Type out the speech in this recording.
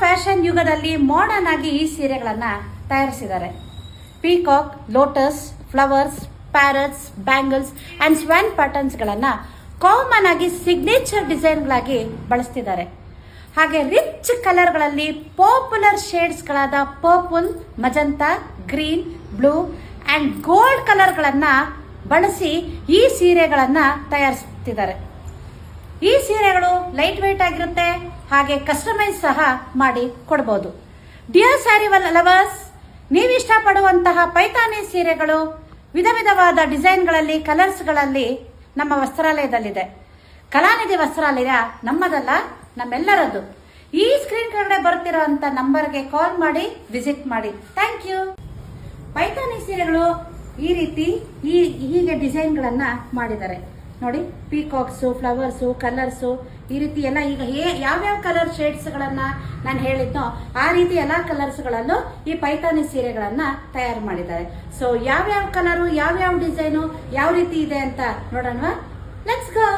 Fashion ಯುಗದಲ್ಲಿ modern ಆಗಿ ಈ ಸೀರೆಗಳನ್ನ ತಯಾರಿಸಿದ್ದಾರೆ. Peacock, lotus, flowers, parrots, bangles and swan ಪ್ಯಾಟರ್ನ್ಸ್ಗಳನ್ನ ಕಾಮನ್ ಆಗಿ ಸಿಗ್ನೇಚರ್ ಡಿಸೈನ್ಗಳಾಗಿ ಬಳಸ್ತಿದ್ದಾರೆ. ಹಾಗೆ ರಿಚ್ ಕಲರ್ಗಳಲ್ಲಿ ಪಾಪ್ಯುಲರ್ ಶೇಡ್ಸ್ಗಳಾದ purple, magenta, green, blue and gold ಕಲರ್ಗಳನ್ನ ಬಳಸಿ ಈ ಸೀರೆಗಳನ್ನ ತಯಾರಿಸುತ್ತಿದ್ದಾರೆ. ಈ ಸೀರೆಗಳು ಲೈಟ್ ವೇಟ್ ಆಗಿರುತ್ತೆ, ಹಾಗೆ ಕಸ್ಟಮೈಸ್ ಸಹ ಮಾಡಿ ಕೊಡಬಹುದು. ಡಿಯರ್ ಸ್ಯಾರಿ ಲವರ್ಸ್, ನೀವು ಇಷ್ಟಪಡುವಂತಹ ಪೈತಾನಿ ಸೀರೆಗಳು ವಿಧ ವಿಧವಾದ ಡಿಸೈನ್ಗಳಲ್ಲಿ, ಕಲರ್ಸ್ಗಳಲ್ಲಿ ನಮ್ಮ ವಸ್ತ್ರಾಲಯದಲ್ಲಿದೆ. ಕಲಾನಿಧಿ ವಸ್ತ್ರಾಲಯ ನಮ್ಮದಲ್ಲ, ನಮ್ಮೆಲ್ಲರದ್ದು. ಈ ಸ್ಕ್ರೀನ್ ಕೆಳಗಡೆ ಬರ್ತಿರೋಂಥ ನಂಬರ್ಗೆ ಕಾಲ್ ಮಾಡಿ ವಿಸಿಟ್ ಮಾಡಿ. Thank you. ಪೈತಾನಿ ಸೀರೆಗಳು ಈ ರೀತಿ ಹೀಗೆ ಡಿಸೈನ್ಗಳನ್ನ ಮಾಡಿದ್ದಾರೆ ನೋಡಿ. ಪೀಕಾಕ್ಸು, ಫ್ಲವರ್ಸು, ಕಲರ್ಸು, ಈ ರೀತಿ ಎಲ್ಲ ಈಗ ಯಾವ್ಯಾವ ಕಲರ್ ಶೇಡ್ಸ್ಗಳನ್ನ ನಾನು ಹೇಳಿದ್ನೋ ಆ ರೀತಿ ಎಲ್ಲ ಕಲರ್ಸ್ಗಳಲ್ಲೂ ಈ ಪೈತಾನಿ ಸೀರೆಗಳನ್ನ ತಯಾರು ಮಾಡಿದ್ದಾರೆ. ಸೊ ಯಾವ್ಯಾವ ಕಲರು, ಯಾವ್ಯಾವ ಡಿಸೈನು, ಯಾವ ರೀತಿ ಇದೆ ಅಂತ ನೋಡೋಣ. Let's go.